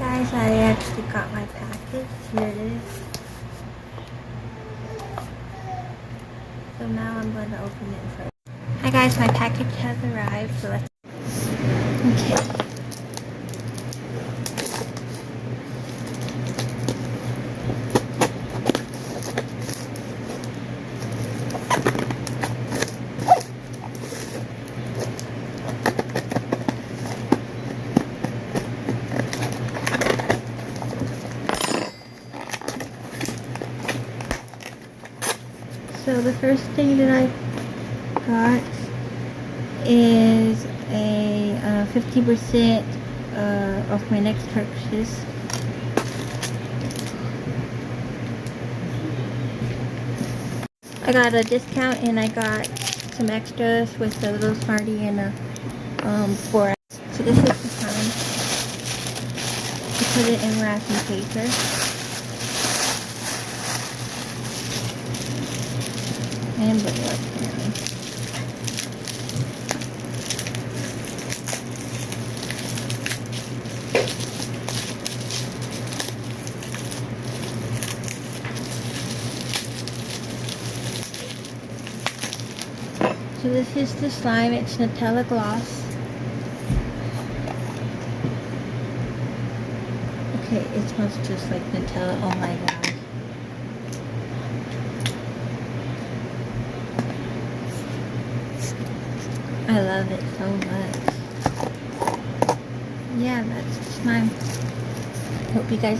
Guys, I actually got my package. Here it is. So now I'm going to open it first. Hi guys, my package has arrived. So let's. Okay. So the first thing that I got is a 50% off my next purchase. I got a discount and I got some extras with a little Smartie and a 4. So this is the time to put it in wrapping paper. And put it up down. So this is the slime. It's Nutella gloss. Okay, it smells just like Nutella. Oh my god. I love it so much. Yeah, that's the slime. Hope you guys enjoy.